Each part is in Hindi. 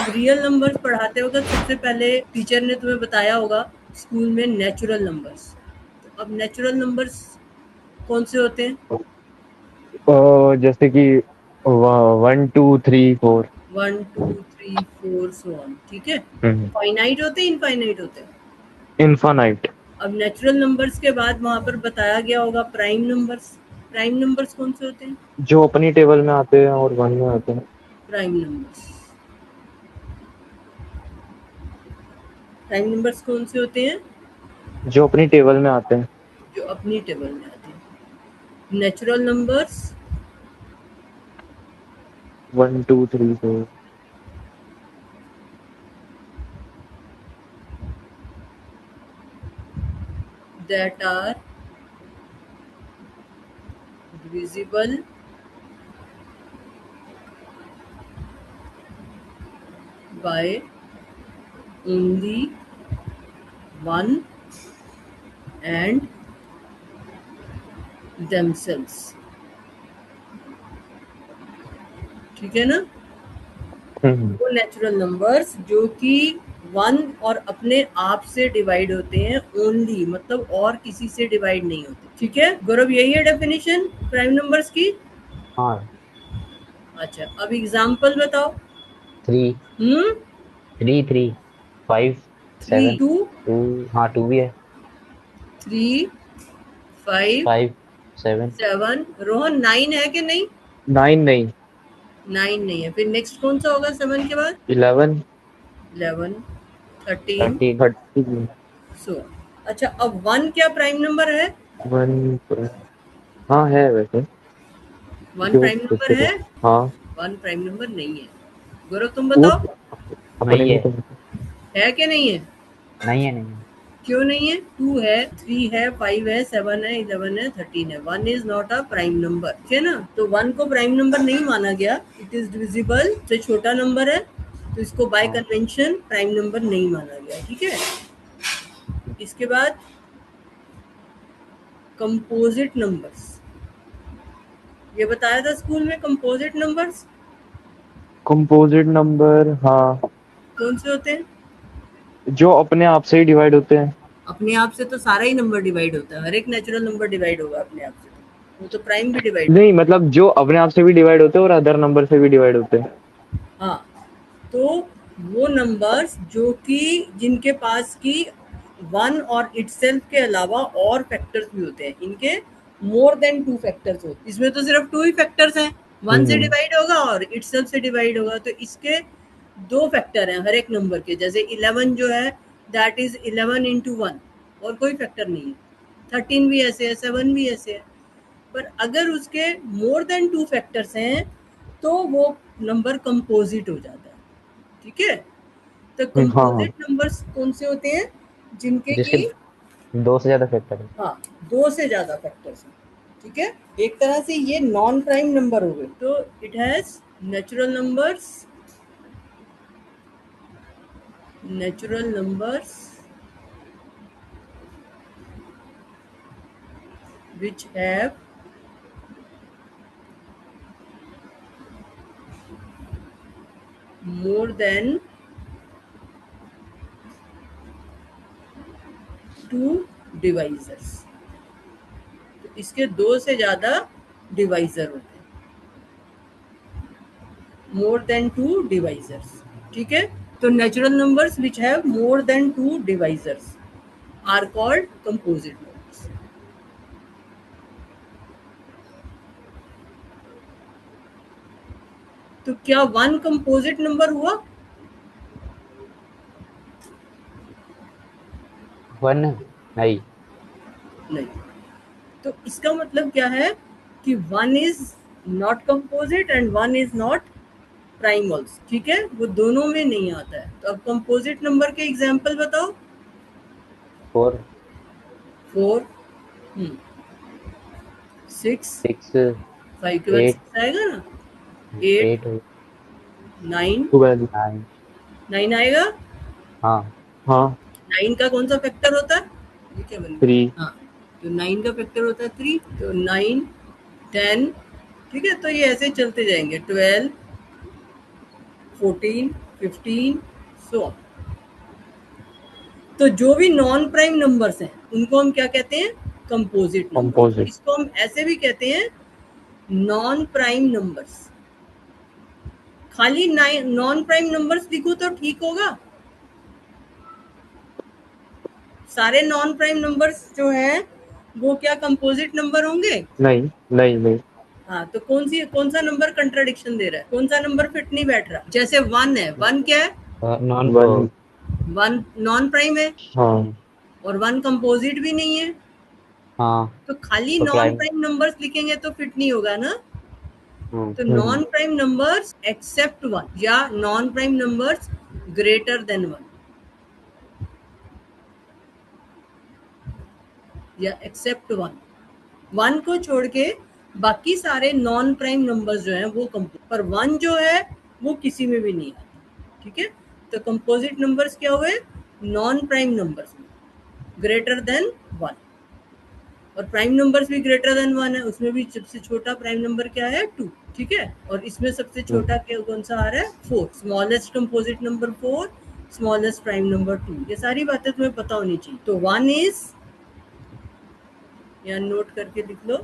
अब रियल नंबर्स पढ़ाते वक्त सबसे पहले टीचर ने तुम्हें बताया होगा स्कूल में नेचुरल नंबर्स। तो अब नेचुरल नंबर्स कौन से होते हैं? जैसे कि 1 2 3 4। 1 2 3 4 सो ऑन, ठीक है। फाइनाइट होते हैं, इनफाइनाइट होते हैं? इनफानाइट। अब नेचुरल नंबर्स के बाद वहां पर बताया गया होगा प्राइम नंबर्स। प्राइम नंबर्स कौन से होते हैं? जो अपनी टेबल में आते हैं और वन में आते हैं। Prime numbers. प्राइम नंबर्स कौन से होते हैं? जो अपनी टेबल में आते हैं। जो अपनी टेबल में आते हैं। Natural numbers 1 2 3 4। that are divisible by only one and themselves, ठीक है ना। वो नेचुरल नंबर्स जो कि वन और अपने आप से डिवाइड होते हैं, ओनली मतलब और किसी से डिवाइड नहीं होते, ठीक है। गौरव, यही है डेफिनेशन प्राइम नंबर्स की? हाँ। अच्छा, अब एग्जांपल बताओ। 3 3 3 5 3 7 2 2। हाँ 2 भी है। 3 5 5 7 7। रोहन 9 है कि नहीं? 9 नहीं। 9 नहीं है, फिर नेक्स्ट कौन सा होगा 7 के बाद? 11 11 13 13 13 सो। अच्छा, अब 1 क्या प्राइम नंबर है? 1। हाँ है वैसे। 1 जो प्राइम नंबर है? हाँ 1 प्राइम नंबर नहीं है। गौरव, तुम वो बताओ, अपने नहीं में है। तो है कि नहीं है? नहीं है। नहीं है। क्यों नहीं है? 2 है, 3 है, 5 है, 7 है, 11 है, 13 है। 1 is not a prime number, ठीक है ना। तो 1 को प्राइम नंबर नहीं माना गया। इट इज डिविजिबल, से छोटा नंबर है, तो इसको बाय हाँ। कन्वेंशन प्राइम नंबर नहीं माना गया, ठीक है। इसके बाद कंपोजिट नंबर्स, ये बताया था स्कूल में कंपोजिट नंबर्स कंपोजिट नंबर। हाँ, कौन से होते हैं? जो अपने आप से ही डिवाइड होते हैं। अपने आप से तो सारा ही नंबर डिवाइड होता है, हर एक नेचुरल नंबर डिवाइड होगा अपने आप से, वो तो प्राइम भी डिवाइड। नहीं, मतलब जो अपने आप से भी डिवाइड होते हैं और अदर नंबर से भी डिवाइड होते हैं। हाँ, तो वो नंबर्स जो कि जिनके पास की 1 और इटसेल्फ के अलावा और फैक्टर्स भी होते हैं, इनके मोर देन 2 फैक्टर्स होते हैं। इसमें तो सिर्फ 2 ही फैक्टर्स हैं, 1 से डिवाइड होगा और इटसेल्फ से डिवाइड होगा, तो इसके 2 फैक्टर हैं हर एक नंबर के। जैसे 11 जो है दैट इज 11 इंटू 1, और कोई फैक्टर नहीं है। 13 भी ऐसे है, 7 भी ऐसे है। पर अगर उसके मोर देन 2 फैक्टर्स हैं तो वो नंबर कंपोजिट हो जाता है, ठीक है। तो हाँ, कंपोजिट नंबर्स कौन से होते हैं? जिनके जिसके की 2 से ज्यादा फैक्टर है। हाँ, 2 से ज्यादा फैक्टर्स हैं, ठीक है। एक तरह से ये नॉन प्राइम नंबर हो गए। तो it has natural numbers, natural numbers which have more than 2 divisors. तो इसके 2 से ज्यादा डिवाइजर होते हैं, मोर देन 2 डिवाइजर्स, ठीक है। तो natural numbers which have more than 2 divisors are called composite numbers. तो क्या 1 कंपोजिट नंबर हुआ? 1 नहीं। नहीं। तो इसका मतलब क्या है कि 1 is not composite and 1 is not prime also, ठीक है। वो दोनों में नहीं आता है। तो अब कंपोजिट नंबर के एग्जाम्पल बताओ। 4 4 6 6 5 के बाद 8 6 आएगा ना, 8 8 9 12। 9। 9 आएगा। हाँ। हाँ, 9 का कौन सा फैक्टर होता है? ये क्या बन 3। गया? हाँ, तो 9 का फैक्टर होता है 3। तो 9 10, ठीक है। तो ये ऐसे चलते जाएंगे, 12 14 15 सो। तो जो भी नॉन प्राइम नंबर्स हैं उनको हम क्या कहते हैं? Composite number. Composite. इसको हम ऐसे भी कहते हैं नॉन प्राइम नंबर्स। खाली नॉन प्राइम नंबर्स लिखो तो ठीक होगा? सारे नॉन प्राइम नंबर्स जो हैं वो क्या कंपोजिट नंबर होंगे? नहीं नहीं नहीं हाँ, तो कौन सा नंबर कंट्राडिक्शन दे रहा है? कौन सा नंबर फिट नहीं बैठ रहा? जैसे 1 है, 1 क्या है? नॉन वन 1 नॉन प्राइम है हाँ और 1 कंपोजिट भी नहीं है। हाँ तो खाली तो नॉन प्राइम प्राइम नंबर्स लिखेंगे तो फिट नहीं होगा ना। तो हम्म। नॉन प्राइम नंबर्स एक्सेप्ट 1 या non prime numbers greater than 1 या एक्सेप्ट 1 को छोड़ के बाकी सारे नॉन प्राइम नंबर्स जो हैं वो कंपोजिट, पर 1 जो है वो किसी में भी नहीं आता। ठीक है, तो कंपोजिट नंबर्स क्या हुए? Non prime numbers greater than 1, और प्राइम नंबर्स भी ग्रेटर देन 1 है। उसमें भी सबसे छोटा प्राइम नंबर क्या है? 2। ठीक है, और इसमें सबसे छोटा क्या कौन सा आ रहा है? 4। Smallest composite number 4, smallest prime number 2। ये सारी बातें तुम्हें पता होनी चाहिए। तो 1 इज, या नोट करके लिख लो,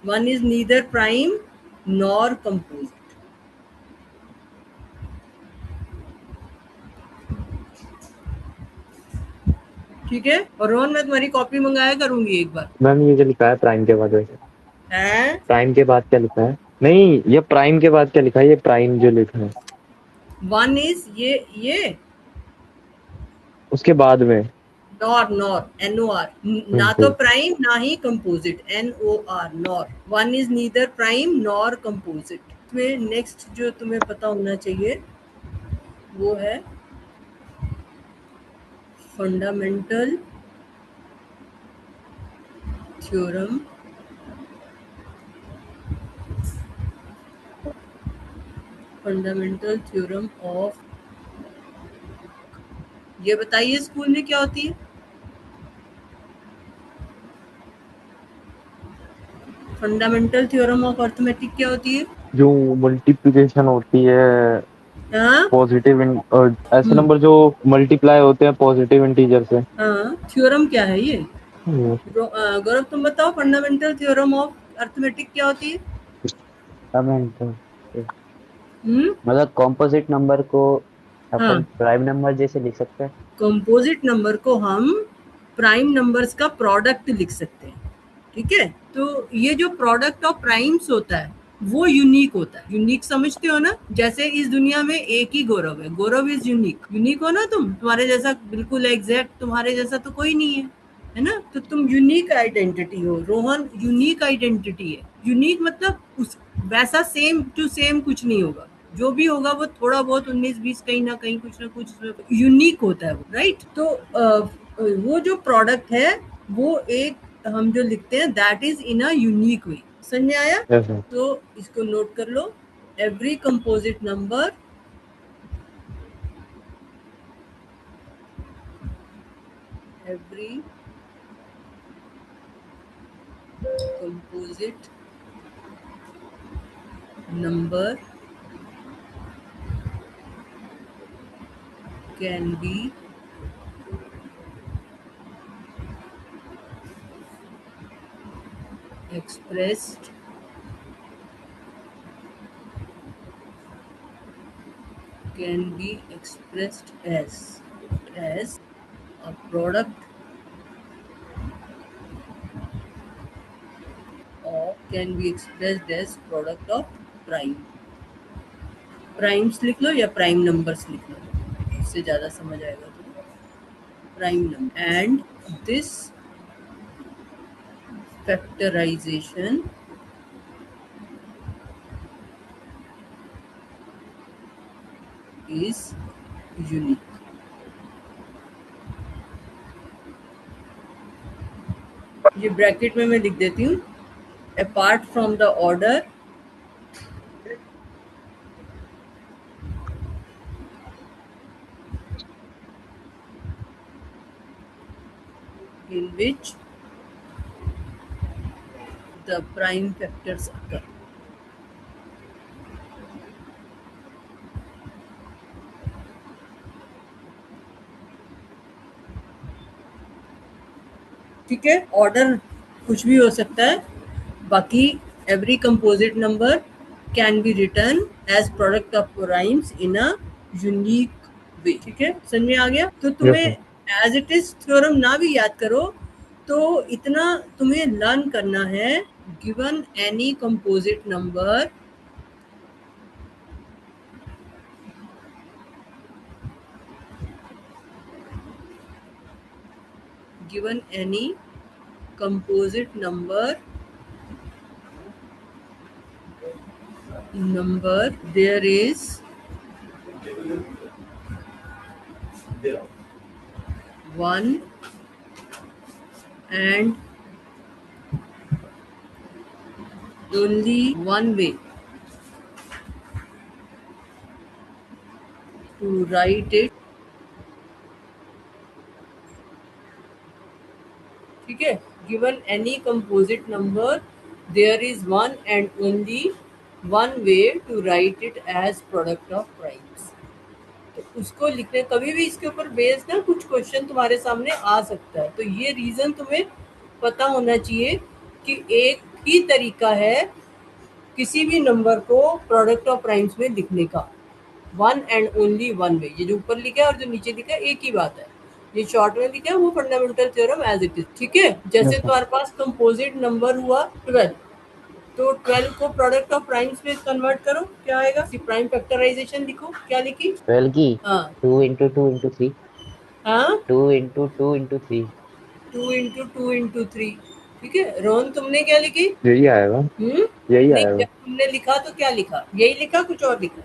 1 is neither prime nor composite. ठीक है, और रोहन मैं तुम्हारी कॉपी मंगाया करूंगी एक बार। मैम ये जो लिखा है प्राइम के बाद वैसे है प्राइम के बाद क्या लिखा है? नहीं ये प्राइम के बाद क्या लिखा है? ये प्राइम जो लिखा है 1 is ये उसके बाद में नॉर NOR, ना तो प्राइम ना ही composite, NOR nor. 1 is neither prime nor composite। में नेक्स्ट जो तुम्हें पता होना चाहिए वो है फंडामेंटल थ्योरम ऑफ, ये बताइए स्कूल में क्या होती है? फंडामेंटल थ्योरम ऑफ अर्थमेटिक क्या होती है? जो मल्टीप्लिकेशन होती है हाँ पॉजिटिव ऐसे नंबर जो मल्टीप्लाई होते हैं पॉजिटिव इंटीजर से। हाँ, थ्योरम क्या है ये? हम्म, गौरव तुम बताओ, फंडामेंटल थ्योरम ऑफ अर्थमेटिक क्या होती है? मतलब कॉम्पोजिट नंबर को हाँ, अपन प्राइम नंबर जैसे लिख सकते हैं। कंपोजिट नंबर को हम प्राइम नंबर्स का प्रोडक्ट लिख सकते हैं। ठीक है, तो ये जो प्रोडक्ट ऑफ प्राइम्स होता है वो यूनिक होता है। यूनिक समझते हो ना? जैसे इस दुनिया में एक ही गौरव है, गौरव इज यूनिक। यूनिक हो ना तुम, तुम्हारे जैसा बिल्कुल एग्जैक्ट तुम्हारे जैसा तो कोई नहीं है ना? तो तुम यूनिक आइडेंटिटी हो। रोहन यूनिक आइडेंटिटी है। यूनिक मतलब उस वैसा सेम टू सेम कुछ नहीं होगा, जो भी होगा वो थोड़ा बहुत 19-20 कहीं ना कहीं कुछ ना कुछ यूनिक होता है वो, राइट? तो वो जो प्रोडक्ट है वो एक हम जो लिखते हैं that is in a unique way. समझ में आया? Yes, sir. तो इसको नोट कर लो, every composite number every composite number can be expressed as a product of can be expressed as product of prime। Primes लिख लो या प्राइम नंबर्स लिख लो, इससे ज़्यादा समझ आएगा तो। Prime number and this factorization is unique. ये ब्रैकेट में मैं लिख देती हूँ, apart from the order in which the prime factors occur। ठीक है, ऑर्डर कुछ भी हो सकता है, बाकी every composite number can be written as product of primes in a unique way. ठीक है, समझ में आ गया? तो तुम्हें एज इट इज थ्योरम ना भी याद करो तो इतना तुम्हें लर्न करना है, given any composite number given any composite number there is one and only one way to write it। ठीक है, given any composite number there is one and only one way to write it as product of primes। तो उसको लिखने, कभी भी इसके ऊपर बेस्ड ना कुछ क्वेश्चन तुम्हारे सामने आ सकता है, तो ये रीजन तुम्हें पता होना चाहिए कि एक ही तरीका है किसी भी नंबर को प्रोडक्ट ऑफ प्राइम्स में लिखने का, one and only one way. ये जो ऊपर लिखा है और जो नीचे लिखा है एक ही बात है, ये शॉर्ट में लिखा है वो fundamental theorem as it is. ठीक है, जैसे तुम्हारे पास कंपोजिट नंबर हुआ 12, तो 12 को प्रोडक्ट ऑफ प्राइम्स में कन्वर्ट करो, क्या आएगा? प्राइम फैक्टराइजेशन लिखो, क्या लिखी? 12 की हाँ 2 into 2 into 3 हाँ 2 into 2 into 3 2 into 2 into 3। ठीक है, रोहन तुमने क्या लिखी? यही आएगा, यही नहीं, आएगा, जब तुमने लिखा तो क्या लिखा? यही लिखा, कुछ और लिखा?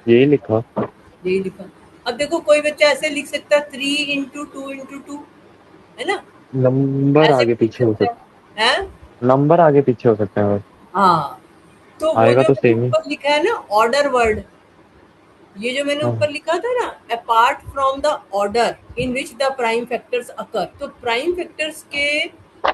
यही लिखा। यही लिखा। अब देखो कोई बच्चा ऐसे लिख सकता है 3 into 2 into 2, है ना? नंबर ऐसे आगे भी लिख पीछे हो सकता सकते है, हैं? नंबर आगे पीछे हो सकते हैं, बस हाँ, तो वो आएगा जो तो मैंने सेम ही। ऊपर लिखा है ना ऑर्डर वर्ड, ये जो मैंने ऊपर लिखा था ना, apart from the order in which the prime factors occur, तो प्राइम फैक्टर्स के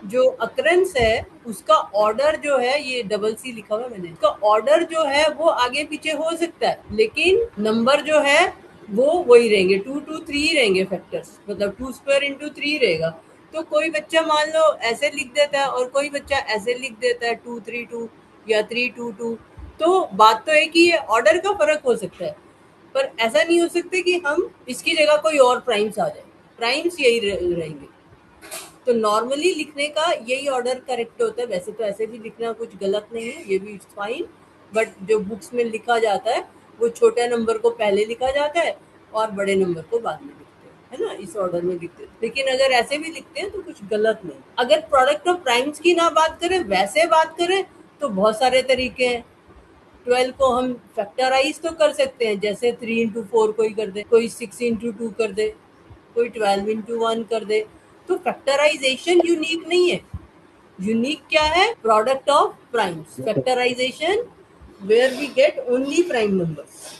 जो अकरेंस है उसका ऑर्डर जो है, ये डबल सी लिखा हुआ है मैंने, उसका ऑर्डर जो है वो आगे पीछे हो सकता है, लेकिन नंबर जो है वो वही रहेंगे, 2 2 3 रहेंगे फैक्टर्स, मतलब 2 स्क्वायर इंटू 3 रहेगा। तो कोई बच्चा मान लो ऐसे लिख देता है और कोई बच्चा ऐसे लिख देता है 2 3 2 या 3 2 2, तो बात तो है कि ये ऑर्डर का फर्क हो सकता है, पर ऐसा नहीं हो सकता कि हम इसकी जगह कोई और प्राइम्स आ जाए, प्राइम्स यही रहेंगे। तो नॉर्मली लिखने का यही ऑर्डर करेक्ट होता है, वैसे तो ऐसे भी लिखना कुछ गलत नहीं है, ये भी इट्स फाइन, बट जो बुक्स में लिखा जाता है वो छोटे नंबर को पहले लिखा जाता है और बड़े नंबर को बाद में लिखते हैं, है ना, इस ऑर्डर में लिखते हैं। लेकिन अगर ऐसे भी लिखते हैं तो कुछ गलत नहीं। अगर प्रोडक्ट ऑफ प्राइम्स की ना बात करें, वैसे बात करें तो बहुत सारे तरीके हैं। 12 को हम फैक्टराइज तो कर सकते हैं, जैसे 3 इंटू 4 कोई कर दे, कोई 6 इंटू 2 कर दे, कोई 12 इंटू 1 कर दे। तो फैक्टराइजेशन यूनिक नहीं है, यूनिक क्या है? Product of primes, factorization where we get only prime numbers.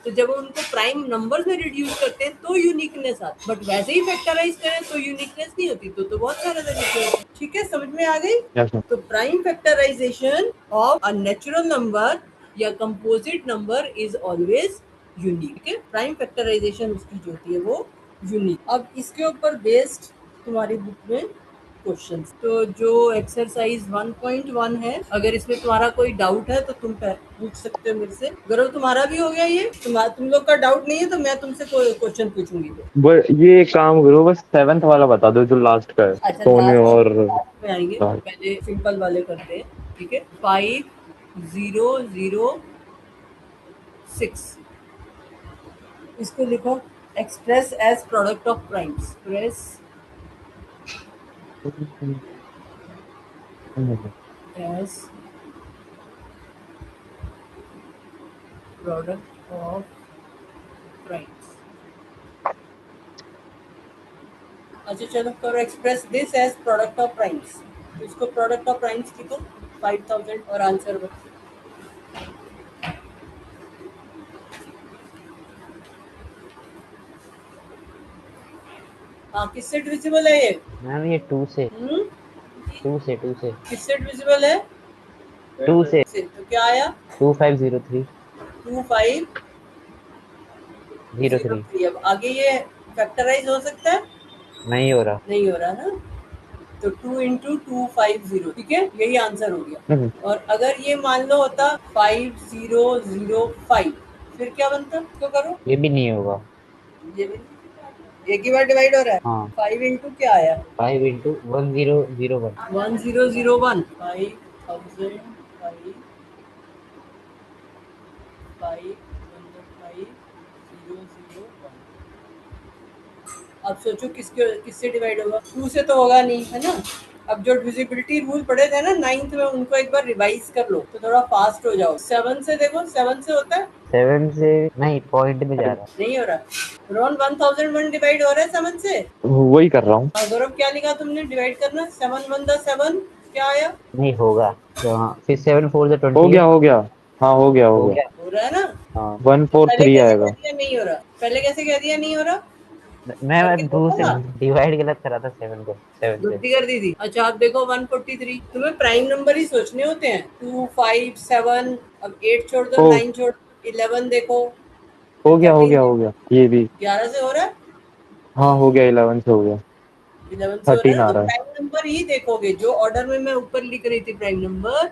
तो जब उनको प्राइम नंबर्स में रिड्यूस करते हैं तो यूनिकनेस आती है, बट वैसे ही फैक्टराइज करें तो यूनिकनेस नहीं होती, तो बहुत सारे तरीके होते हैं। ठीक है, समझ में आ गई? तो prime factorisation of a natural number या composite number is always unique. Prime factorisation उसकी जो होती है वो यूनिक। अब इसके ऊपर बेस्ड तुम्हारी बुक में क्वेश्चंस, तो जो एक्सरसाइज 1.1 है, अगर इसमें तुम्हारा कोई डाउट है तो तुम पूछ सकते हो मेरे से। गौरव तुम्हारा भी हो गया, ये तुम लोग का डाउट नहीं है तो मैं तुमसे कोई क्वेश्चन पूछूंगी। ये एक काम करो, बस 7th वाला बता दो जो लास्ट का है। अच्छा, सोने और लास्ट में आएंगे, पहले सिंपल वाले करते हैं। ठीक है, 5006, इसको लिखो express as product of primes, express as product of primes। अच्छा चलो करो, express this as product of primes, तो इसको प्रोडक्ट ऑफ प्राइम्स लिखो 5000 और आंसर बताओ। हाँ, किससे डिविजिबल है ये? मैम ये 2 से 2 से किससे डिविजिबल है? 2 से तो क्या आया? 2503 2503। अब आगे ये फैक्टराइज हो सकता है? नहीं हो रहा। नहीं हो रहा ना, तो 2 into 250, ठीक है, यही आंसर हो गया। हम्म, और अगर ये मान लो होता 5005, फिर क्या बनता? तो करो, ये भी नहीं होगा। ये भी एक ही बार डिवाइड हो रहा है। हाँ 5 इंटू क्या आया? 5 into 1001। 1001, 5000, 5 5 5001। अब सोचो किससे डिवाइड होगा? 2 से तो होगा नहीं, है ना। अब जो डिविजिबिलिटी रूल पढ़े थे ना 9th में, उनको एक बार रिवाइज कर लो तो थोड़ा फास्ट हो जाओ। 7 से देखो, 7 से होता है? 7 से नहीं, पॉइंट में जा रहा है। नहीं हो रहा। रोन 1001 डिवाइड हो रहा है 7 से। वही कर रहा हूँ। और गौरव क्या लिखा तुमने डिवाइड करना? 7 1 the 7, क्या आया? नहीं होगा तो हाँ, फिर 7 4 से हो 28। गया हो गया। हाँ हो गया हो हो गया। गया। हो रहा है ना। हाँ वन तो फोर पहले थ्री कैसे कह आएगा। दिया नहीं हो रहा? पहले कैसे कह दिया नहीं हो रहा? मैं करके 2 देखो से ना। डिवाइड गलत करा था 7 को, 7 से। गलती कर दी थी। अच्छा आप देखो 143, तुम्हें प्राइम नंबर ही सोचने होते हैं। 2 5 7, अब 8 छोड़ दो, हो 9 छोड़ दो, 11 देखो, हो फिर गया हो 13 गया हो देखो। गया ये भी। 11 से हो रहा है? हाँ हो गया, 11 से हो गया। 11 से हो रहा है 13 ना। आ तो रहा है। प्राइम नंबर ही देखोगे, जो ऑर्डर में मैं ऊपर लिख रही थी प्राइम नंबर,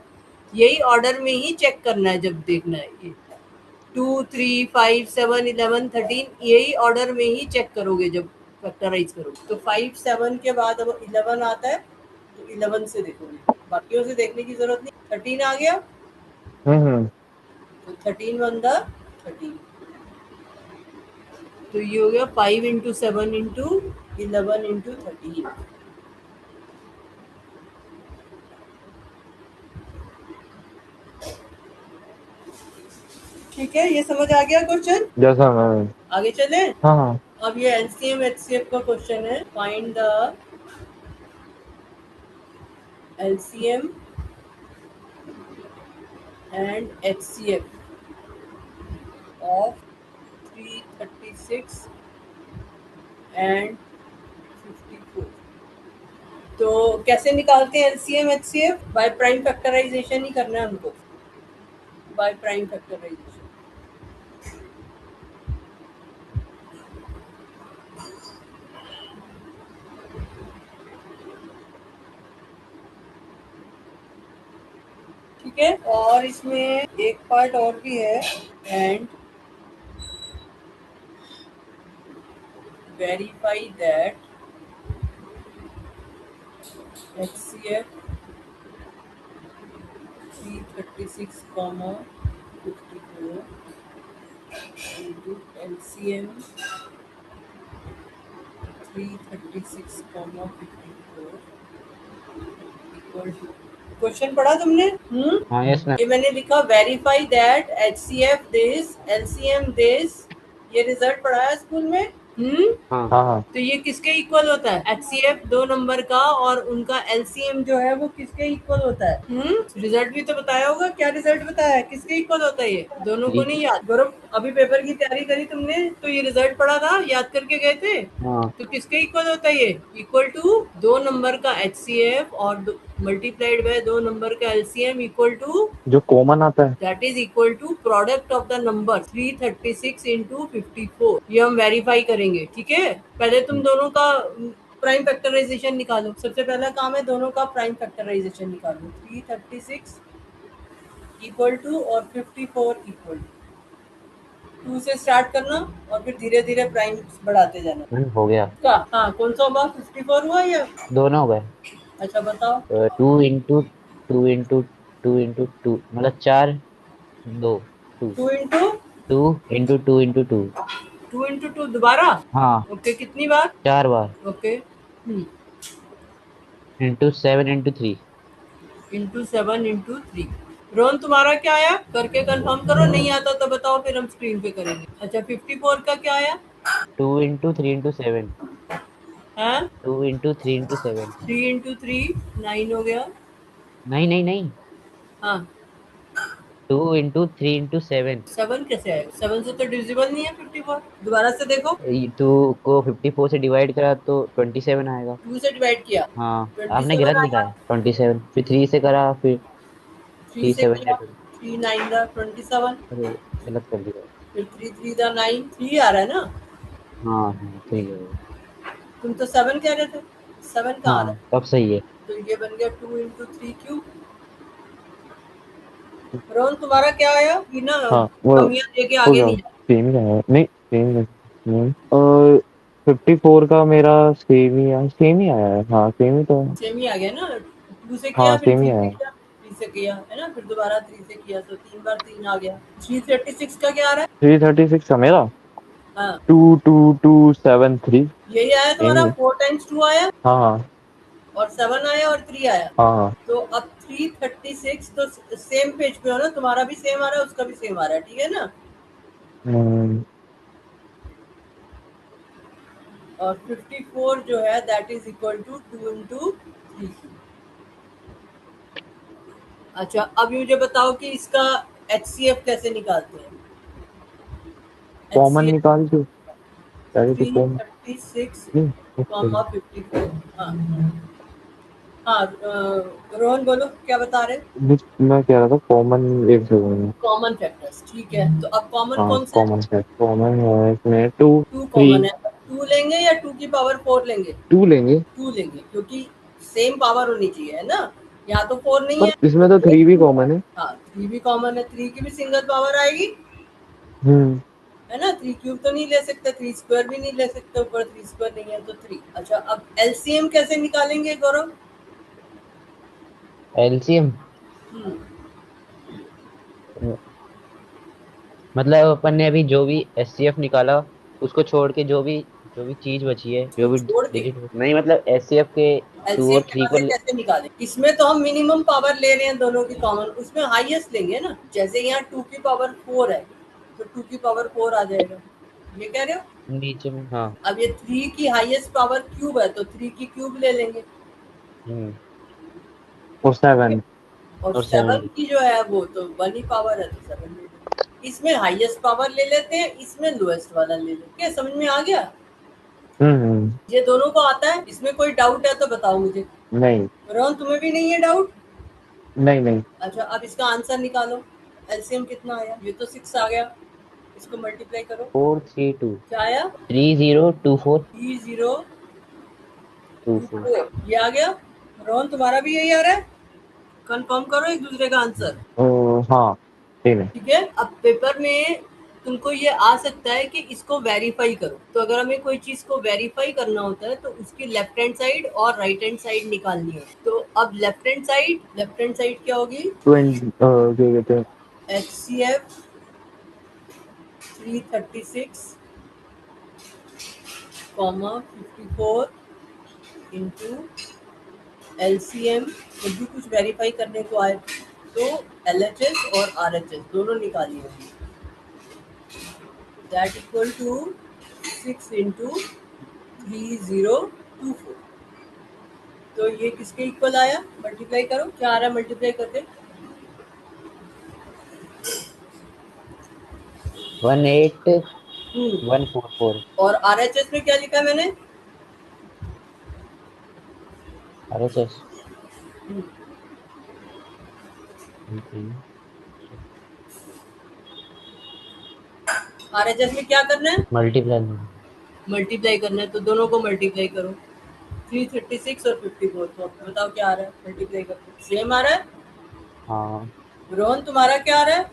यही ऑर्डर में ही चेक करना है जब देखना है। ये 2 3 5 7 11 13, यही ऑर्डर में ही चेक करोगे जब फैक्टराइज करोगे। तो 5 7 के बाद अब 11 आता है, तो 11 से देखोगे, बाकियों से देखने की जरूरत नहीं। 13 आ गया, हम्म। तो 13 1 the 13। तो ये हो गया 5 into 7 into 11 into 13। ठीक है, ये समझ आ गया क्वेश्चन? जैसा मैं। आगे चले। हाँ हाँ। अब ये एलसीएम एचसीएफ का क्वेश्चन है। Find the LCM and HCF of 336 and 54। तो कैसे निकालते हैं LCM HCF? By prime factorisation ही करना है हमको, बाय प्राइम फैक्टराइजेशन। ठीक है, और इसमें एक पार्ट और भी है। And verify that HCF 336, 54 into LCM 336, 54 equal to. Question पढ़ा तुमने? हाँ यस मैम। ये मैंने लिखा वेरीफाई दैट HCF दिस LCM दिस, ये रिजल्ट पढ़ा है स्कूल में। हाँ हाँ हाँ। तो ये किसके इक्वल होता है? HCF 2 नंबर का, और उनका LCM जो है वो किसके इक्वल होता है? रिजल्ट भी तो बताया होगा। क्या रिजल्ट बताया है? किसके इक्वल होता है? ये दोनों को नहीं याद? गौरव अभी पेपर की तैयारी करी तुमने तो ये रिजल्ट पढ़ा था, याद करके गए थे। हाँ तो किसके इक्वल होता है ये? इक्वल टू 2 नंबर का HCF और मल्टीप्लाइड बाय 2 नंबर का LCM इक्वल टू, जो कॉमन आता है। That is equal to product of the number 336 into 54। ये हम वेरीफाई करेंगे, ठीक है। पहले तुम दोनों का प्राइम फैक्टराइजेशन निकालो। सबसे पहला काम है दोनों का प्राइम फैक्टराइजेशन निकालो। 336 इक्वल टू और 54 इक्वल टू। 2 से स्टार्ट करना और फिर धीरे धीरे प्राइम बढ़ाते जाना। मैम हो गया। का हाँ, कौन सा होगा? 54 हुआ या? दोनों हो गए। अच्छा बताओ। 2 into 2 into 2 मतलब 4 2 2 2 इंटू 2 into 2 into 2। 2 इंटू 2 दोबारा। हाँ ओके, कितनी बार? 4 बार। Okay. into 7 into 3। Into 7 into 3। Rohan तुम्हारा क्या आया? करके कंफर्म करो, नहीं आता तो बताओ, फिर हम स्क्रीन पे करेंगे। अच्छा 54 का क्या आया? 2 into 3 into 7। है 2 into 3 into 7। 3 इंटू 3 9 हो गया। नहीं नहीं नहीं, हाँ 2 into 3 into 7। 7 कैसे आएगा? 7 से तो डिविजिबल नहीं है 54। दोबारा से देखो। 2 को 54 से डिवाइड करा तो 27 आएगा। 2 से डिवाइड किया, हाँ आपने 27 गलत लिखा आया। है 27, फिर 3 से करा, फिर 3 3 से 7 किया, 3 9 दा 27, अरे गलत कर दिया। फिर 3 3 दा 9, 3 आ रहा है ना। हाँ हाँ ठीक है। तुम तो 7 कह रहे थे। 7 कहाँ आ रहा हाँ है? तब सही है। तो ये बन गया 2 इंटू 3 क्यूब। रोहन तुम्हारा क्या आया कि ना हाँ वो कमियां लेके हो आगे गया, नहीं जा? सेम ही आया, नहीं सेम नहीं, 54 का मेरा सेम ही आया है, हाँ सेम ही तो है। सेम ही आ गया ना। 2 से किया हाँ फिर सेम ही 3 आया से है। किया 3 से किया है ना, फिर दोबारा 3 से किया तो 3 बार 3 आ गया। 336 का क्या आ रहा है? 336 का मेरा हाँ 22273, यही आया सेम तुम्हारा। ही है। 4 टाइम्स 2 आया हाँ हाँ और 7 आया और 3 आया। हाँ हाँ। तो अब 336 तो सेम पेज पे हो ना, तुम्हारा भी सेम आ रहा है उसका भी सेम आ रहा है, ठीक है ना। हम्म, और 54 जो है that is equal to 2 into 3। अच्छा अब मुझे बताओ कि इसका HCF कैसे निकालते हैं? कॉमन HCF निकाल के, पहले तो कॉमन 336 नहीं, अच्छा। 54। हाँ हाँ रोहन बोलो क्या बता रहे? मैं कह रहा था कॉमन, एक सेकंड। कॉमन फैक्टर्स, ठीक है। तो अब कॉमन हाँ कौन सा है? कॉमन है, कॉमन है इसमें टू 2 थ्री कॉमन है। 2 लेंगे या 2 की पावर 4 लेंगे? टू लेंगे। 2 लेंगे क्योंकि सेम पावर होनी चाहिए, है ना। यहाँ तो 4 नहीं पर है इसमें तो तो थ्री भी कॉमन है। हाँ 3 भी कॉमन है, 3 की भी सिंगल पावर आएगी, हम्म। है ना। 3 क्यूब तो नहीं ले सकते, 3 स्क्वायर भी नहीं ले सकते, ऊपर 3 स्क्वायर नहीं है तो 3। अच्छा अब LCM कैसे निकालेंगे गौरव? एलसीएम हम्म, मतलब अपन ने अभी जो भी एचसीएफ निकाला उसको छोड़ के जो भी चीज बची है, जो भी छोड़ के डिजिट नहीं, मतलब एचसीएफ के 2 एलसीएम और 3 को निकाले कैसे निकाले? इसमें तो हम मिनिमम पावर ले रहे हैं दोनों की कॉमन, उसमें हाईएस्ट लेंगे ना। जैसे यहाँ 2 की पावर 4 है तो 2 की पावर 4 आ जाएगा, ये कह रहे हो। नीचे में। हाँ। अब ये 3 की हाईएस्ट पावर क्यूब है तो 3 की क्यूब ले लेंगे, हम्म। और ठीक है। 7। और और 7 7। की जो है वो तो 1 ही पावर है तो 7 ले लेंगे। इसमें हाईएस्ट पावर ले लेते हैं, इसमें लोएस्ट वाला ले लेते हैं। समझ में आ गया? हम्म। ये दोनों को आता है। इसमें कोई डाउट है तो बताओ मुझे। नहीं रोहन तुम्हें भी नहीं है डाउट? नहीं नहीं। अच्छा अब इसका आंसर निकालो। एलसीएम कितना आया? ये तो 6 आ गया, इसको मल्टीप्लाई करो। 432 क्या आया? 3024 3024। 24। ये आ गया। रोहन तुम्हारा भी यही आ रहा है? कंफर्म करो एक दूसरे का आंसर, हाँ सेम है। ठीक है। अब पेपर में तुमको ये आ सकता है कि इसको वेरीफाई करो। तो अगर हमें कोई चीज को वेरीफाई करना होता है तो उसकी लेफ्ट हैंड साइड और राइट हैंड साइड निकालनी है। तो अब लेफ्ट हैंड साइड क्या होगी? 20 क्या कहते हैं, HCF 336 54 इंटू LCM। जब भी कुछ वेरीफाई करने को आए तो LHS और RHS दोनों निकालिए, दैट इक्वल टू 6 इंटू 3024। तो ये किसके इक्वल आया? मल्टीप्लाई करो, क्या आ रहा है मल्टीप्लाई करके? 18144। और RHS में क्या लिखा है मैंने? आरएचएस हम्म, RHS में क्या करना है? मल्टीप्लाई। मल्टीप्लाई करना है, तो दोनों को मल्टीप्लाई करो। 336 और 54 को बताओ क्या आ रहा है मल्टीप्लाई करके? सेम आ रहा है। हाँ रोहन तुम्हारा क्या आ रहा है?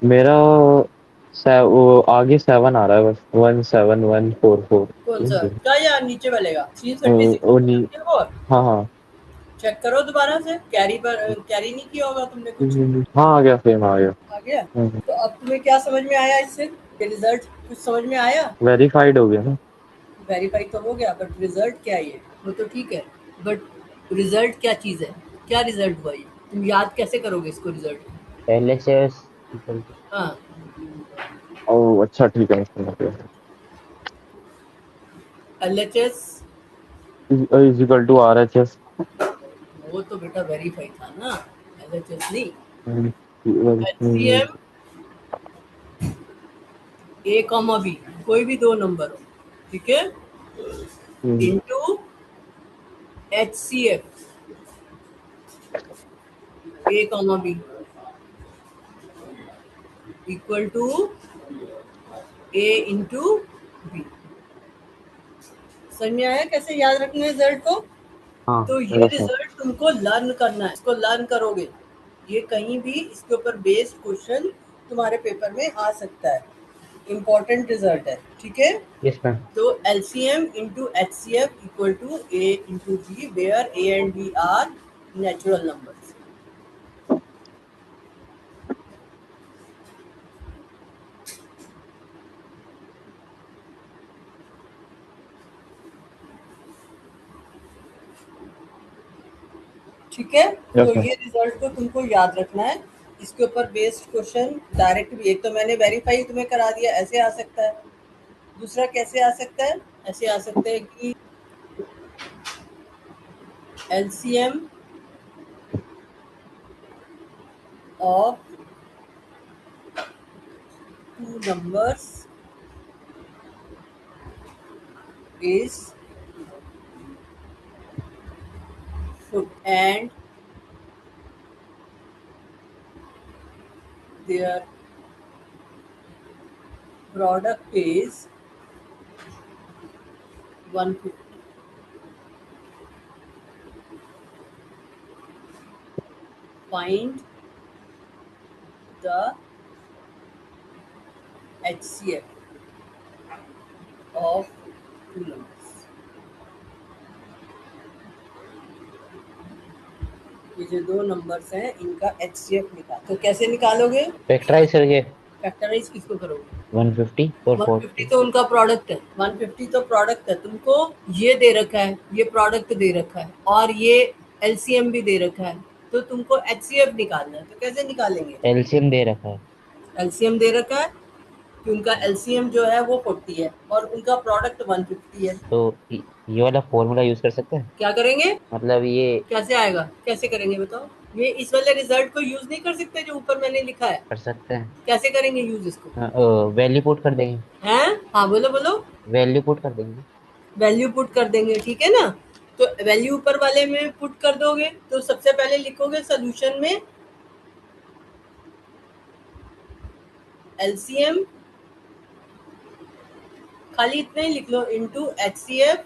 मेरा वो आगे 7 आ रहा है, बस 17144। कौन सा क्या या नीचे वालेगा? वो 336 नहीं। और हाँ हाँ। चेक करो दोबारा से। कैरी पर कैरी नहीं किया होगा तुमने कुछ। हाँ आ गया, सेम आ गया। आ गया। तो अब तुम्हें क्या समझ में आया इससे? कि रिजल्ट कुछ समझ में आया? वेरीफाइड हो गया ना। वेरीफाई तो हो गया बट रिजल्ट क्या है? ये वो तो ठीक है बट रिजल्ट क्या चीज़ है? क्या रिजल्ट हुआ ये? तुम याद कैसे करोगे इसको रिजल्ट? एलएचएस इक्वल टू हाँ ओ अच्छा ठीक है, समझ गया। LHS is equal to RHS। वो तो बेटा वेरीफाई था ना, LHS नहीं। HCM A, B कोई भी दो नंबर हो, ठीक है, into HCF A, B equal to A into B। समझ में आया कैसे याद रखना है रिजल्ट को? हाँ तो ये Yes, sir. रिजल्ट तुमको लर्न करना है, इसको लर्न करोगे, ये कहीं भी इसके ऊपर बेस्ड क्वेश्चन तुम्हारे पेपर में आ सकता है, इम्पोर्टेंट रिजल्ट है, ठीक है? Yes ma'am. तो LCM into HCF equal to A into B, where A and B are natural numbers. ठीक है? Yes, तो sir. ये रिजल्ट को तुमको याद रखना है, इसके ऊपर बेस्ड क्वेश्चन डायरेक्ट भी, एक तो मैंने वेरीफाई तुम्हें करा दिया, ऐसे आ सकता है, दूसरा कैसे आ सकता है, ऐसे आ सकता है कि LCM of two numbers is foot and their product is 150. Find the HCF of two numbers. ये जो दो नंबर्स हैं इनका HCF निकाल, तो कैसे निकालोगे? फैक्टराइज करके फैक्टराइज किसको करोगे? 150 और 150 40। तो उनका प्रोडक्ट है, 150 तो प्रोडक्ट है, तुमको ये दे रखा है, ये प्रोडक्ट दे रखा है और ये LCM भी दे रखा है, तो तुमको HCF निकालना है, तो कैसे निकालेंगे? एलसीएम दे रखा है LCM दे रखा है कि उनका LCM जो है वो 40 है और उनका प्रोडक्ट 150 है, तो ये वाला फॉर्मूला यूज कर सकते हैं। क्या करेंगे? मतलब ये कैसे आएगा, कैसे करेंगे बताओ? ये इस वाले रिजल्ट को यूज नहीं कर सकते जो ऊपर मैंने लिखा है, कर सकते हैं। कैसे करेंगे यूज इसको? वैल्यू पुट कर देंगे। हैं? हाँ बोलो बोलो। वैल्यू पुट कर देंगे। वैल्यू पुट कर देंगे, ठीक है ना? तो वैल्यू ऊपर वाले में पुट कर दोगे तो सबसे पहले लिखोगे सोल्यूशन में LCM, खाली इतना ही लिख लो, into HCF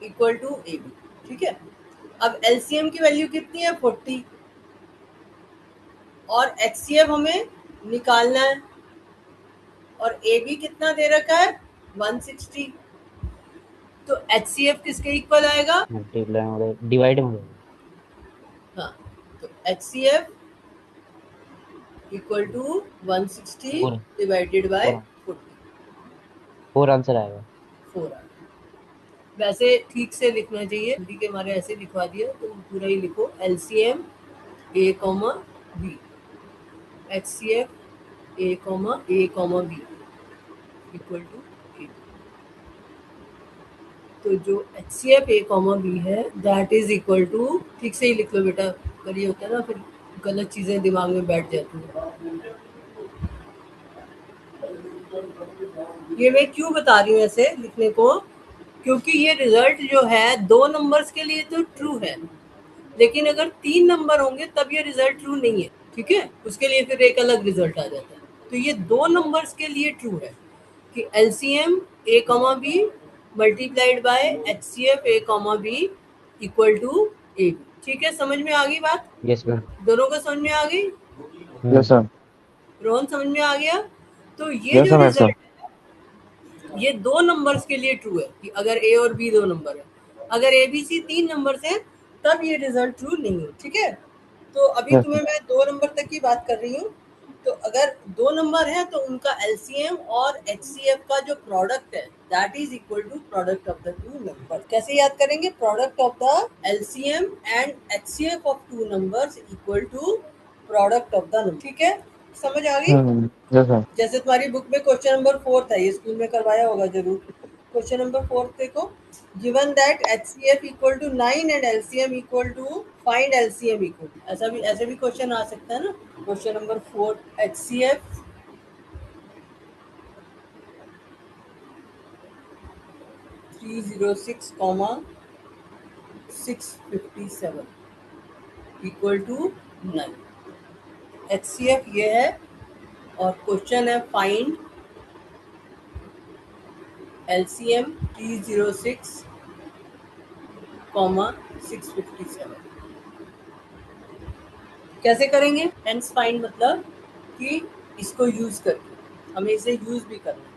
equal to AB, ठीक है? अब LCM की वैल्यू कितनी है? 40 और HCF हमें निकालना है और AB कितना दे रखा है? 160। तो HCF किसके इक्वल आएगा? मल्टीप्लाई हो डिवाइड हो जाएगा। हाँ, तो HCF equal to 160 four divided by 40, 4 answer आएगा। 4 वैसे ठीक से लिखना चाहिए, हिंदी के हमारे ऐसे लिखवा दिया तो पूरा ही लिखो, LCM A, B, HCF A, B equal to A। तो जो HCF A, B है दैट इज इक्वल टू, ठीक से ही लिख लो बेटा, अगर ये होता है ना फिर गलत चीजें दिमाग में बैठ जाती हैं। ये मैं क्यों बता रही हूँ ऐसे लिखने को, क्योंकि ये रिजल्ट जो है 2 नंबर्स के लिए तो ट्रू है, लेकिन अगर 3 नंबर होंगे तब ये रिजल्ट ट्रू नहीं है, ठीक है? उसके लिए फिर एक अलग रिजल्ट आ जाता है। तो ये 2 नंबर्स के लिए ट्रू है कि LCM A, B multiplied by HCF A, B equal to AB। ठीक है, समझ में आ गई बात? Yes ma'am. दोनों को समझ में आ गई? Yes, sir. रोहन समझ में आ गया? तो ये Yes, जो sir, yes, sir. रिजल्ट ये 2 नंबर्स के लिए ट्रू है कि अगर A और B 2 नंबर है, अगर ABC 3 नंबर्स हैं तब ये रिजल्ट ट्रू नहीं है, ठीक है? तो अभी Yes, तुम्हें मैं 2 नंबर तक की बात कर रही हूँ। तो अगर 2 नंबर है तो उनका LCM और HCF का जो प्रोडक्ट है that is equal to product of the 2 number. कैसे याद करेंगे? Product of the LCM and HCF of 2 numbers equal to product of the number, ठीक है? समझ आ गई? Yes, sir. जैसे तुम्हारी बुक में क्वेश्चन नंबर 4 था, ये स्कूल में करवाया होगा जरूर। क्वेश्चन नंबर 4 देखो, given that HCF equal to 9 and LCM equal to, find LCM equal, ऐसे भी क्वेश्चन आ सकता है ना। Question number 4, HCF (306, 657) equal to 9। HCF ये है और क्वेश्चन है फाइंड LCM 306, 657 कैसे करेंगे? हेंस फाइंड मतलब कि इसको यूज करके हमें इसे यूज भी करना है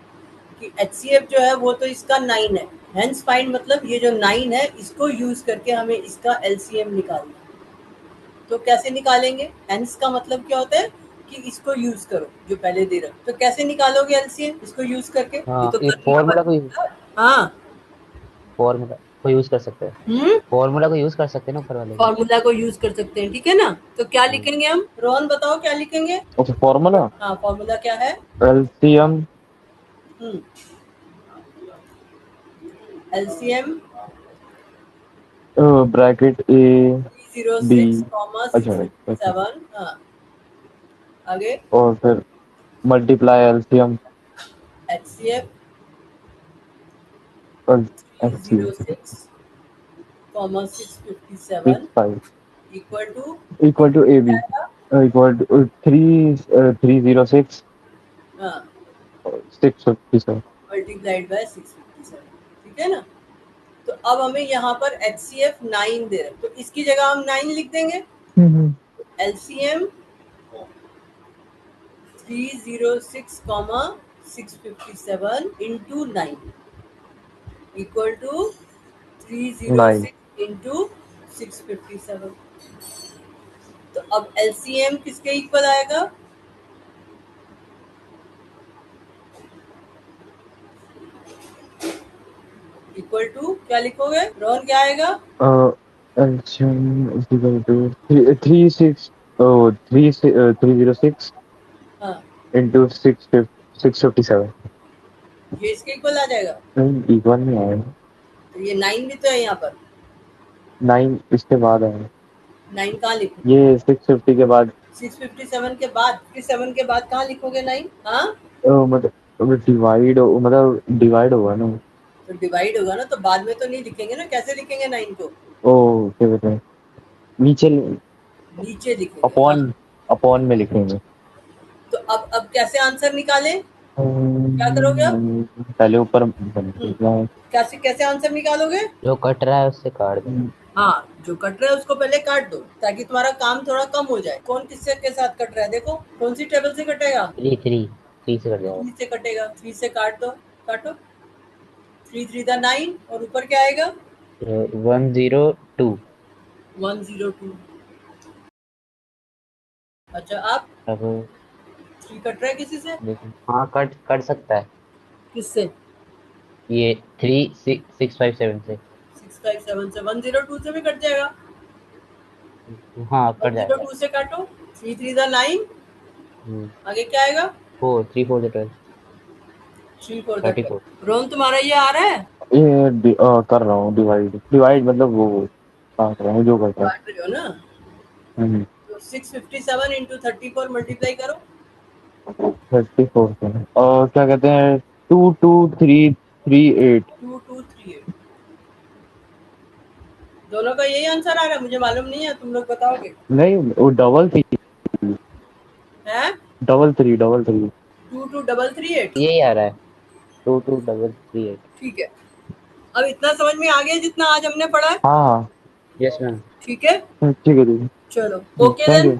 कि HCF जो है वो तो इसका 9 है। हेंस फाइंड मतलब ये जो 9 है इसको यूज करके हमें इसका LCM निकालना है। तो कैसे निकालेंगे? हेंस का मतलब क्या होता है कि इसको यूज करो, जो पहले दे रहा। तो कैसे निकालोगे LCM इसको यूज करके? ये हाँ, तो ये करना पड़ेगा। हाँ। फॉर्मूला को यूज कर सकते हैं, फॉर्मूला को यूज कर सकते हैं ना ऊपर वाले को। फॉर्मूला को यूज कर सकते हैं, ठीक है ना। तो क्या लिखेंगे हम? रोहन बताओ क्या लिखेंगे? अच्छा, फॉर्मूला हाँ, फॉर्मूला क्या है? LCM LCM bracket A B। 306, अच्छा अच्छा, 657। हाँ, आगे और फिर multiply LCM HCF HCF 306, 657 65 equal to equal to AB equal to 306 हाँ 657। मल्टीप्लाइड बाय 657, ठीक है ना। तो अब हमें यहाँ पर HCF 9 दे रहे हैं, तो इसकी जगह हम 9 लिख देंगे। LCM 306, 657 into 9 equal to 9 306 into 657। तो अब LCM किसके इक्वल आएगा? इक्वल टू क्या लिखोगे रोहन, क्या आएगा? LCM is equal to 306 हाँ, into 657। ये इसके इक्वल आ जाएगा। नहीं, इक्वल नहीं आएगा। तो ये 9 भी तो है यहाँ पर। 9 इसके बाद आएगा। 9 कहाँ लिखोगे? ये 650 के बाद 657 के बाद, 57 के बाद कहाँ लिखोगे 9? हाँ, मतलब डिवाइड होगा ना। तो डिवाइड होगा ना, तो बाद में तो नहीं लिखेंगे ना। कैसे लिखेंगे 9 को? ओ क्या कहते हैं, नीचे नीचे लिखेंगे। हाँ, अपॉन अपॉन में लिखेंगे। तो अब कैसे आंसर निकालें? क्या करोगे अब? पहले ऊपर लिखना है। कैसे कैसे आंसर निकालोगे? जो कट रहा है उससे काट दो। हाँ, जो कट रहा है उसको पहले काट दो ताकि तुम्हारा काम थोड़ा कम हो जाए। कौन किससे के साथ कट रहा है देखो, कौन सी टेबल से कटेगा? 3 से कट जाएगा। 3 से कटेगा। 3 से काट दो, काटो। 3 3 द 9 और ऊपर क्या आएगा? 102। 102। अच्छा, आप अब 3 कट रहा है किसी से? देखो, हाँ कट कट सकता है। किससे? ये 3657 से। 657 से। 102 से भी कट जाएगा। हाँ कट जाएगा। 102 से काटो। 3 3 द 9। हम्म, आगे क्या आएगा? 3 4 से 12। 3 4 द 34। 12। रोहन तुम्हारा ये आ रहा है? ये कर रहा हूँ डिवाइड डिवाइड मतलब वो काट रहा हूँ जो करता है। काट रहे हो ना। हम्म, तो 657 इंटू 34 मल्टीप्लाई करो। 34 से और क्या कहते हैं 22338। 2238। दोनों का यही आंसर आ रहा है? मुझे मालूम नहीं है, तुम लोग बताओगे। नहीं वो है डबल थ्री 22338। यही आ रहा है, 22338। ठीक है, अब इतना समझ में आ गया जितना आज हमने पढ़ा है। हाँ यस मैम। ठीक है, हाँ ठीक है, ठीक चलो है, ओके थैंक देन। यू।